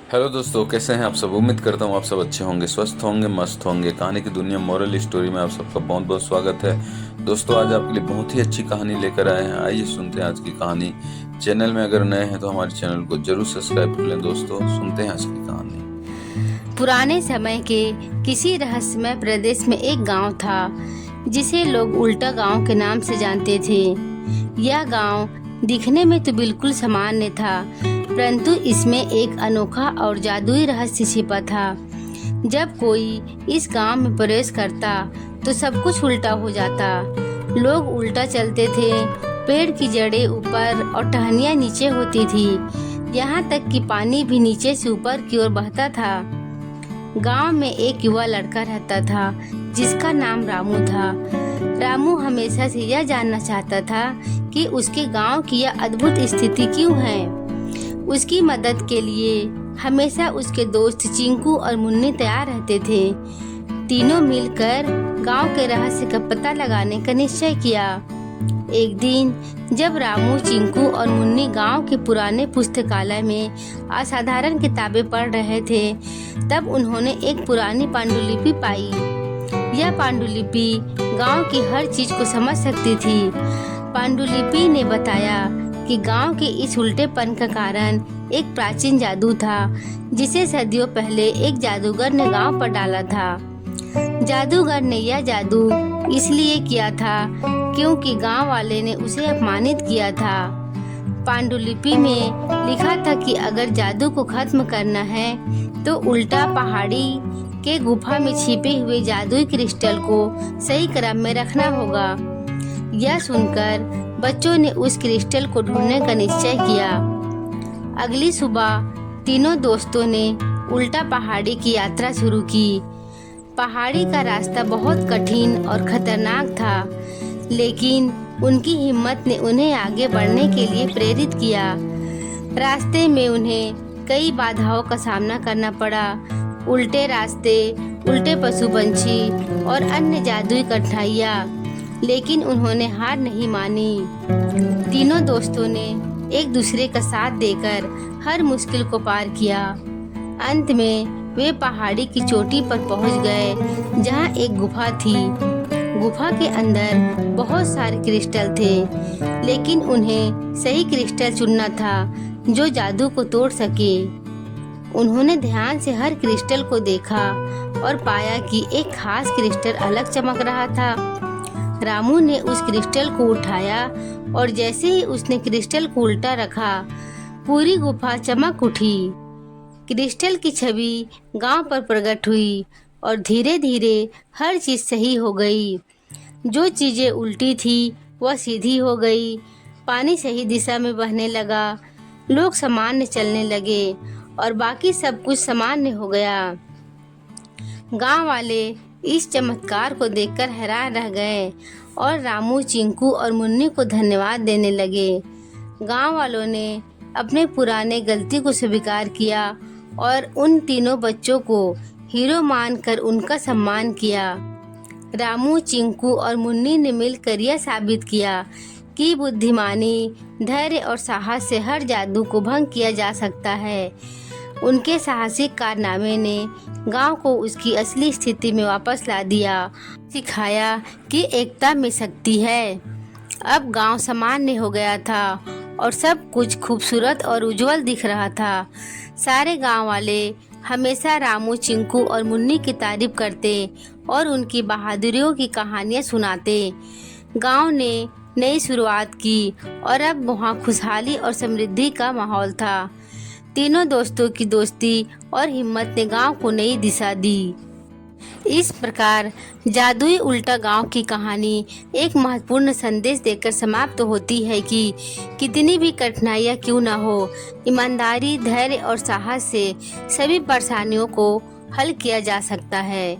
Hello दोस्तों, कैसे हैं आप सब। उम्मीद करता हूँ आप सब अच्छे होंगे, स्वस्थ होंगे, मस्त होंगे। कहानी की दुनिया मोरल स्टोरी में आप सबका बहुत बहुत स्वागत है। दोस्तों, आज आपके लिए बहुत ही अच्छी कहानी लेकर आए हैं। आइए सुनते हैं आज की कहानी। चैनल में अगर नए हैं तो हमारे चैनल को जरूर सब्सक्राइब कर लें। दोस्तों, सुनते हैं आज की कहानी। पुराने समय के किसी रहस्यमय प्रदेश में एक गांव था जिसे लोग उल्टा गांव के नाम से जानते थे। यह गांव दिखने में तो बिल्कुल सामान्य था, परंतु इसमें एक अनोखा और जादुई रहस्य छिपा था। जब कोई इस गांव में प्रवेश करता तो सब कुछ उल्टा हो जाता। लोग उल्टा चलते थे, पेड़ की जड़ें ऊपर और टहनियाँ नीचे होती थी। यहाँ तक कि पानी भी नीचे से ऊपर की ओर बहता था। गांव में एक युवा लड़का रहता था जिसका नाम रामू था। रामू हमेशा से यह जानना चाहता था कि उसके गांव की यह अद्भुत स्थिति क्यों है। उसकी मदद के लिए हमेशा उसके दोस्त चिंकू और मुन्नी तैयार रहते थे। तीनों मिलकर गांव के रहस्य का पता लगाने का निश्चय किया। एक दिन जब रामू, चिंकू और मुन्नी गांव के पुराने पुस्तकालय में असाधारण किताबें पढ़ रहे थे, तब उन्होंने एक पुरानी पांडुलिपि पाई। यह पांडुलिपि गांव की हर चीज को समझ सकती थी। पांडुलिपि ने बताया कि गांव के इस उल्टेपन का कारण एक प्राचीन जादू था जिसे सदियों पहले एक जादूगर ने गांव पर डाला था। जादूगर ने यह जादू इसलिए किया था क्योंकि गांव वाले ने उसे अपमानित किया था। पांडुलिपि में लिखा था कि अगर जादू को खत्म करना है तो उल्टा पहाड़ी के गुफा में छिपे हुए जादुई क्रिस्टल को सही क्रम में रखना होगा। यह सुनकर बच्चों ने उस क्रिस्टल को ढूंढने का निश्चय किया। अगली सुबह तीनों दोस्तों ने उल्टा पहाड़ी की यात्रा शुरू की। पहाड़ी का रास्ता बहुत कठिन और खतरनाक था, लेकिन उनकी हिम्मत ने उन्हें आगे बढ़ने के लिए प्रेरित किया। रास्ते में उन्हें कई बाधाओं का सामना करना पड़ा। उल्टे रास्ते, उल्टे पशु पंछी और अन्य जादुई कठिनाइयाँ, लेकिन उन्होंने हार नहीं मानी। तीनों दोस्तों ने एक दूसरे का साथ देकर हर मुश्किल को पार किया। अंत में वे पहाड़ी की चोटी पर पहुंच गए, जहां एक गुफा थी। गुफा के अंदर बहुत सारे क्रिस्टल थे, लेकिन उन्हें सही क्रिस्टल चुनना था जो जादू को तोड़ सके। उन्होंने ध्यान से हर क्रिस्टल को देखा और पाया कि एक खास क्रिस्टल अलग चमक रहा था। रामू ने उस क्रिस्टल को उठाया और जैसे ही उसने क्रिस्टल को उल्टा रखा, पूरी गुफा चमक उठी। क्रिस्टल की छवि गांव पर प्रकट हुई और धीरे धीरे हर चीज सही हो गई। जो चीजें उल्टी थी वह सीधी हो गई। पानी सही दिशा में बहने लगा, लोग सामान्य चलने लगे और बाकी सब कुछ सामान्य हो गया। गांव वाले इस चमत्कार को देखकर हैरान रह गए और रामू, चिंकू और मुन्नी को धन्यवाद देने लगे। गांव वालों ने अपने पुराने गलती को स्वीकार किया और उन तीनों बच्चों को हीरो मानकर उनका सम्मान किया। रामू, चिंकू और मुन्नी ने मिलकर यह साबित किया कि बुद्धिमानी, धैर्य और साहस से हर जादू को भंग किया जा सकता है। उनके साहसिक कारनामे ने गांव को उसकी असली स्थिति में वापस ला दिया, सिखाया कि एकता में शक्ति है। अब गांव सामान्य हो गया था और सब कुछ खूबसूरत और उज्जवल दिख रहा था। सारे गांव वाले हमेशा रामू, चिंकू और मुन्नी की तारीफ करते और उनकी बहादुरियों की कहानियां सुनाते। गांव ने नई शुरुआत की और अब वहाँ खुशहाली और समृद्धि का माहौल था। तीनों दोस्तों की दोस्ती और हिम्मत ने गांव को नई दिशा दी। इस प्रकार जादुई उल्टा गांव की कहानी एक महत्वपूर्ण संदेश देकर समाप्त होती है कि कितनी भी कठिनाइयां क्यों न हो, ईमानदारी, धैर्य और साहस से सभी परेशानियों को हल किया जा सकता है।